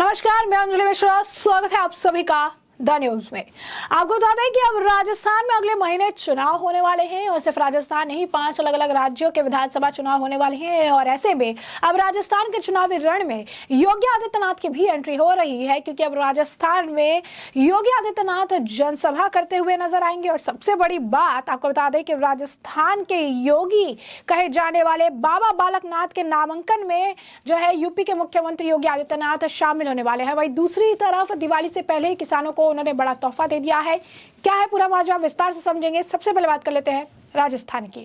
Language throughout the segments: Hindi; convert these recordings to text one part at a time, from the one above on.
नमस्कार, मैं अंजलि मिश्रा। स्वागत है आप सभी का द न्यूज में। आपको बता दें कि अब राजस्थान में अगले महीने चुनाव होने वाले हैं और सिर्फ राजस्थान नहीं, 5 अलग अलग राज्यों के विधानसभा चुनाव होने वाले हैं। और ऐसे में अब राजस्थान के चुनावी रण में योगी आदित्यनाथ की भी एंट्री हो रही है, क्योंकि अब राजस्थान में योगी आदित्यनाथ जनसभा करते हुए नजर आएंगे। और सबसे बड़ी बात आपको बता दें कि राजस्थान के योगी कहे जाने वाले बाबा बालकनाथ के नामांकन में जो है यूपी के मुख्यमंत्री योगी आदित्यनाथ शामिल होने वाले हैं। वहीं दूसरी तरफ दिवाली से पहले ही किसानों को उन्होंने बड़ा तोहफा दे दिया है। क्या है पूरा मामला, विस्तार से समझेंगे। सबसे पहले बात कर लेते हैं राजस्थान की।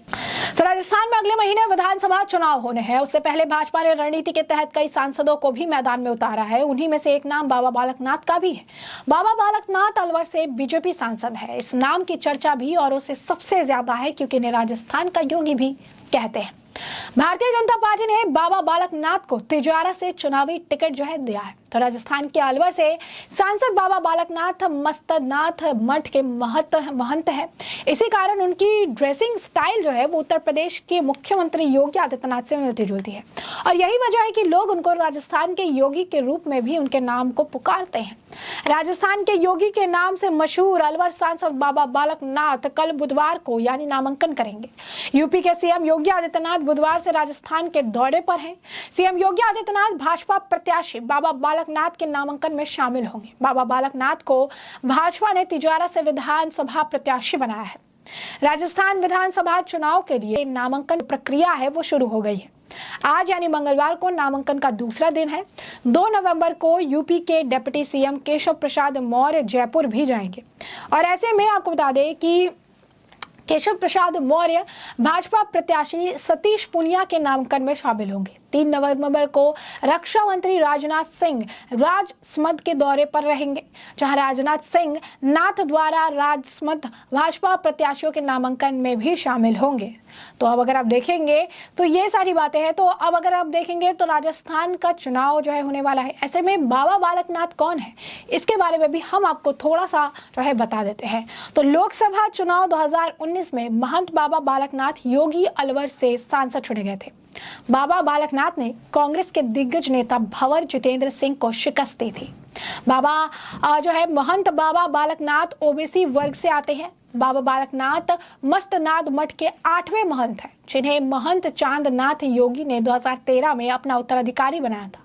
तो राजस्थान में अगले महीने विधानसभा चुनाव होने हैं। उससे पहले भाजपा ने रणनीति के तहत कई सांसदों को भी मैदान में उतारा है। उन्हीं में से एक नाम बाबा बालकनाथ का भी है। बाबा बालकनाथ अलवर से बीजेपी सांसद है। इस नाम की चर्चा भी और उससे सबसे ज्यादा है क्योंकि इन्हें राजस्थान का योगी भी कहते हैं। भारतीय जनता पार्टी ने बाबा बालकनाथ को तिजारा से चुनावी टिकट जो है दिया है। तो राजस्थान के अलवर से सांसद बाबा बालकनाथ मस्तनाथ मठ के महंत है। इसी कारण उनकी ड्रेसिंग स्टाइल जो है वो उत्तर प्रदेश के मुख्यमंत्री योगी आदित्यनाथ से मिलती जुलती है। और यही वजह है कि लोग उनको राजस्थान के योगी के रूप में भी उनके नाम को पुकारते हैं। राजस्थान के योगी के नाम से मशहूर अलवर सांसद बाबा बालकनाथ कल बुधवार को यानी नामांकन करेंगे। यूपी के सीएम योगी आदित्यनाथ बुधवार से राजस्थान के दौरे पर हैं। सीएम योगी आदित्यनाथ भाजपा प्रत्याशी बाबा बालकनाथ के नामांकन में शामिल होंगे। बाबा बालकनाथ को भाजपा ने तिजारा से विधानसभा प्रत्याशी बनाया है। राजस्थान विधानसभा चुनाव के लिए नामांकन प्रक्रिया है वो शुरू हो गई है। आज यानी मंगलवार को नामांकन का दूसरा दिन है। 2 नवंबर को यूपी के डिप्टी सीएम केशव प्रसाद मौर्य जयपुर भी जाएंगे। और ऐसे में आपको बता दें कि केशव प्रसाद मौर्य भाजपा प्रत्याशी सतीश पुनिया के नामांकन में शामिल होंगे। 3 नवंबर को रक्षा मंत्री राजनाथ सिंह राजसमंद के दौरे पर रहेंगे, जहां राजनाथ सिंह नाथ द्वारा राजसमंद भाजपा प्रत्याशियों के नामांकन में भी शामिल होंगे। तो अब अगर आप देखेंगे तो ये सारी बातें हैं। तो अब अगर आप देखेंगे तो राजस्थान का चुनाव जो है होने वाला है। ऐसे में बाबा बालकनाथ कौन है, इसके बारे में भी हम आपको थोड़ा सा जो है बता देते हैं। तो लोकसभा चुनाव 2019 में महंत बाबा बालकनाथ योगी अलवर से सांसद चुने गए थे। बाबा बालकनाथ ने कांग्रेस के दिग्गज नेता भंवर जितेंद्र सिंह को शिकस्त दी थी। बाबा जो है महंत बाबा बालकनाथ ओबीसी वर्ग से आते हैं। बाबा बालकनाथ मस्तनाथ मठ के 8वें महंत हैं, जिन्हें महंत चांदनाथ योगी ने 2013 में अपना उत्तराधिकारी बनाया था।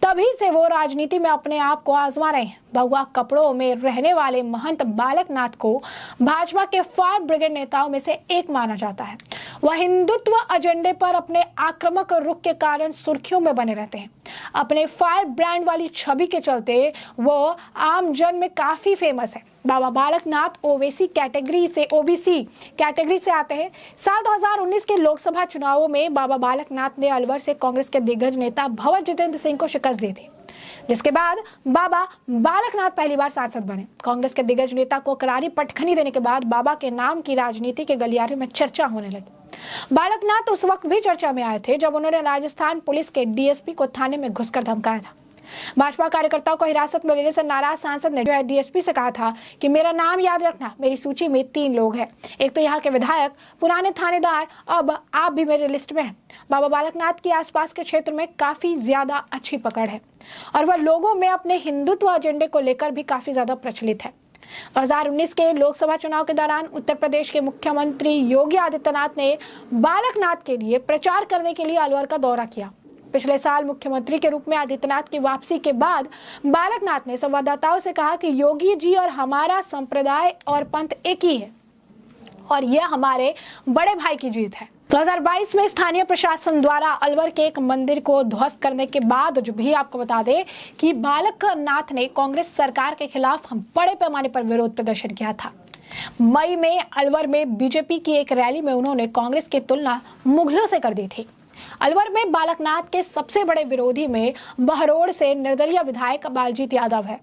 तभी से वो राजनीति में अपने आप को आजमा रहे हैं। भगवा कपड़ों में रहने वाले महंत बालकनाथ को भाजपा के फायर ब्रिगेड नेताओं में से एक माना जाता है। वह हिंदुत्व एजेंडे पर अपने आक्रामक रुख के कारण सुर्खियों में बने रहते हैं। अपने फायर ब्रांड वाली छवि के चलते वो आम जन में काफी फेमस है। बाबा बालकनाथ ओबीसी कैटेगरी से आते हैं। साल 2019 के लोकसभा चुनावों में बाबा बालकनाथ ने अलवर से कांग्रेस के दिग्गज नेता भंवर जितेंद्र सिंह को शिकस्त दी थी, जिसके बाद बाबा बालकनाथ पहली बार सांसद बने। कांग्रेस के दिग्गज नेता को करारी पटखनी देने के बाद बाबा के नाम की राजनीति के गलियारे में चर्चा होने लगी। बालकनाथ उस वक्त भी चर्चा में आए थे जब उन्होंने राजस्थान पुलिस के डीएसपी को थाने में घुसकर धमकाया था। भाजपा कार्यकर्ताओं को हिरासत में लेने से नाराज सांसद ने डीएसपी से कहा था कि मेरा नाम याद रखना, मेरी सूची में 3 लोग हैं, एक तो यहाँ के विधायक, पुराने थानेदार, अब आप भी मेरे लिस्ट में हैं। बाबा बालकनाथ के आसपास के क्षेत्र में काफी ज्यादा अच्छी पकड़ है और वह लोगों में अपने हिंदुत्व एजेंडे को लेकर भी काफी ज्यादा प्रचलित है। 2019 के लोकसभा चुनाव के दौरान उत्तर प्रदेश के मुख्यमंत्री योगी आदित्यनाथ ने बालकनाथ के लिए प्रचार करने के लिए अलवर का दौरा किया। पिछले साल मुख्यमंत्री के रूप में आदित्यनाथ की वापसी के बाद बालकनाथ ने संवाददाताओं से कहा कि योगी जी और हमारा संप्रदाय और पंथ एक ही है और यह हमारे बड़े भाई की जीत है। 2022 में स्थानीय प्रशासन द्वारा अलवर के एक मंदिर को ध्वस्त करने के बाद जो भी आपको बता दें कि बालकनाथ ने कांग्रेस सरकार के खिलाफ बड़े पैमाने पर विरोध प्रदर्शन किया था। मई में अलवर में बीजेपी की एक रैली में उन्होंने कांग्रेस की तुलना मुगलों से कर दी थी। अलवर में बालकनाथ के सबसे बड़े विरोधी में बहरोड़ से निर्दलीय विधायक बालजीत यादव है।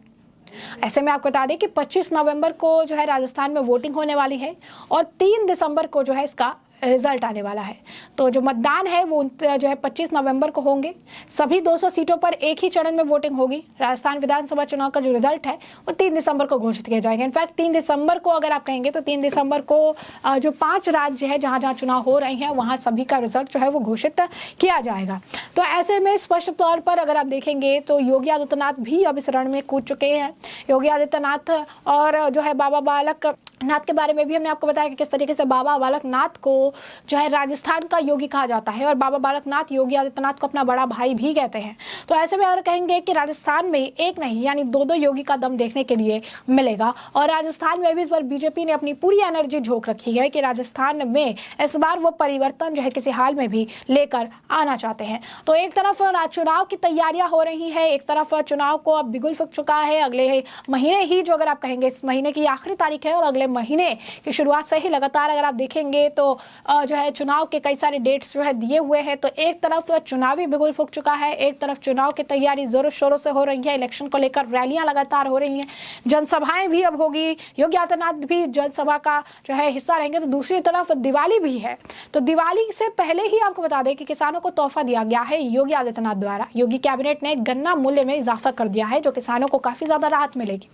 ऐसे में आपको बता दें कि 25 नवंबर को जो है राजस्थान में वोटिंग होने वाली है और 3 दिसंबर को जो है इसका रिजल्ट आने वाला है। तो जो मतदान है वो जो है 25 नवंबर को होंगे। सभी 200 सीटों पर एक ही चरण में वोटिंग होगी। राजस्थान विधानसभा चुनाव का जो रिजल्ट है वो 3 दिसंबर को घोषित किया जाएगा। इनफैक्ट 3 दिसंबर को अगर आप कहेंगे तो 3 दिसंबर को जो 5 राज्य है जहां जहां चुनाव हो रहे हैं वहां सभी का रिजल्ट जो है वो घोषित किया जाएगा। तो ऐसे में स्पष्ट तौर पर अगर आप देखेंगे तो योगी आदित्यनाथ भी अब इस रण में कूद चुके हैं। योगी आदित्यनाथ और जो है बाबा बालक नाथ के बारे में भी हमने आपको बताया कि किस तरीके से बाबा बालक नाथ को जो है राजस्थान का योगी कहा जाता है और बाबा बालक नाथ योगी आदित्यनाथ को अपना बड़ा भाई भी कहते हैं। तो ऐसे में अगर कहेंगे कि राजस्थान में एक नहीं यानी दो योगी का दम देखने के लिए मिलेगा। और राजस्थान में भी इस बार बीजेपी ने अपनी पूरी एनर्जी झोंक रखी है कि राजस्थान में इस बार वो परिवर्तन जो है किसी हाल में भी लेकर आना चाहते हैं। तो एक तरफ चुनाव की तैयारियां हो रही है, एक तरफ चुनाव को अब बिगुल फूंक चुका है। अगले महीने ही जो अगर आप कहेंगे इस महीने की आखिरी तारीख है और अगले महीने की शुरुआत से ही लगातार अगर आप देखेंगे तो जो है चुनाव के कई सारे डेट्स जो है दिए हुए हैं। तो एक तरफ चुनावी बिगुल फूंक चुका है, एक तरफ चुनाव की तैयारी जोरों शोरों से हो रही है। इलेक्शन को लेकर रैलियां लगातार हो रही हैं, जनसभाएं भी अब होगी। योगी आदित्यनाथ भी जनसभा का जो है हिस्सा रहेंगे। तो दूसरी तरफ दिवाली भी है। तो दिवाली से पहले ही आपको बता दें कि किसानों को तोहफा दिया गया है योगी आदित्यनाथ द्वारा। योगी कैबिनेट ने गन्ना मूल्य में इजाफा कर दिया है जो किसानों को काफी ज्यादा राहत मिलेगी।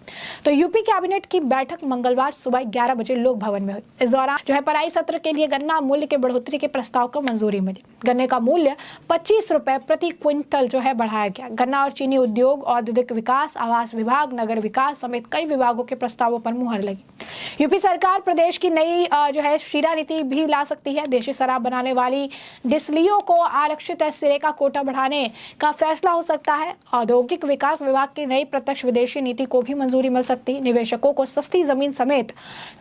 तो यूपी कैबिनेट की बैठक मंगलवार सुबह 11 बजे लोक भवन में हुई। इस दौरान जो है पराई सत्र के लिए गन्ना मूल्य के बढ़ोतरी के प्रस्ताव को मंजूरी मिली। गन्ने का मूल्य 25 रुपए प्रति क्विंटल जो है बढ़ाया गया। गन्ना और चीनी उद्योग, औद्योगिक विकास, आवास विभाग, नगर विकास समेत कई विभागों के प्रस्तावों पर मुहर लगी। यूपी सरकार प्रदेश की नई जो है शीरा नीति भी ला सकती है। देशी शराब बनाने वाली डिस्टिलरियों को आरक्षित सिरे का कोटा बढ़ाने का फैसला हो सकता है। औद्योगिक विकास विभाग की नई प्रत्यक्ष विदेशी नीति को भी मंजूरी मिल सकती है। निवेशकों को सस्ती जमीन समेत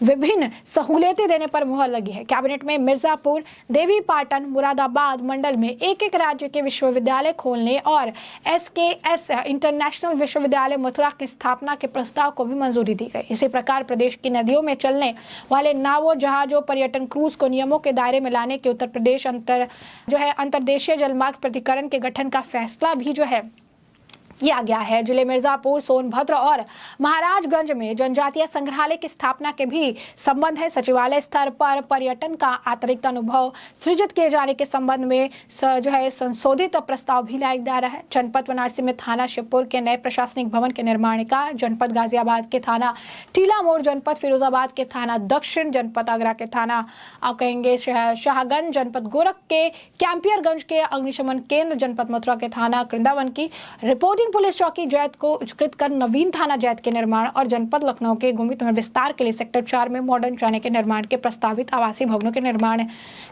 विभिन्न सहूलियतें देने पर मुहर लगी है। कैबिनेट में मिर्जापुर, देवीपाटन, मुरादाबाद मंडल में एक एक राज्य के विश्वविद्यालय खोलने और SKS इंटरनेशनल विश्वविद्यालय मथुरा की स्थापना के प्रस्ताव को भी मंजूरी दी गई। इसी प्रकार प्रदेश की नदियों में चलने वाले नावों, जहाजों, पर्यटन क्रूज को नियमों के दायरे में लाने के उत्तर प्रदेश अंतर्देशीय जलमार्ग प्राधिकरण के गठन का फैसला भी जो है किया गया है। जिले मिर्जापुर, सोनभद्र और महाराजगंज में जनजातीय संग्रहालय की स्थापना के भी संबंध है। सचिवालय स्तर पर पर्यटन का अतिरिक्त अनुभव सृजित किए जाने के संबंध में जो है संशोधित प्रस्ताव भी लाया जा रहा है। जनपद वाराणसी में थाना शिवपुर के नए प्रशासनिक भवन के निर्माण का, जनपद गाजियाबाद के थाना टीला मोड़, जनपद फिरोजाबाद के थाना दक्षिण, जनपद आगरा के थाना आप कहेंगे शाहगंज, जनपद गोरख के कैंपियरगंज के अग्निशमन केंद्र, जनपद मथुरा के थाना कृंदावन की रिपोर्टिंग पुलिस चौकी जैत को उच्चकृत कर नवीन थाना जैत के निर्माण और जनपद लखनऊ के गुमित में विस्तार के लिए सेक्टर 4 में मॉडर्न थाने के निर्माण के प्रस्तावित आवासीय भवनों के निर्माण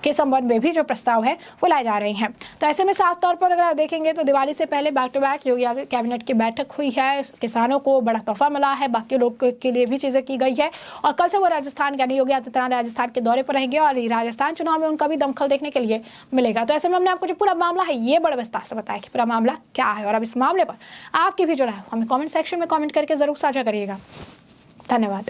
के संबंध में भी जो प्रस्ताव है वो लाए जा रहे हैं। तो ऐसे में साफ तौर पर अगर आप देखेंगे तो दिवाली से पहले back to back Yogi cabinet की बैठक हुई है। किसानों को बड़ा तोहफा मिला है, बाकी लोग के लिए भी चीजें की गई है। और कल से वो राजस्थान यानी योगी आदित्यनाथ राजस्थान के दौरे पर रहेंगे और राजस्थान चुनाव में उनका भी दमखल देखने के लिए मिलेगा। तो ऐसे में हमने आपको जो पूरा मामला है ये बड़े विस्तार से बताया कि पूरा मामला क्या है। और अब इस मामले पर आपकी भी जो है हमें कमेंट सेक्शन में कमेंट करके जरूर साझा करिएगा। धन्यवाद।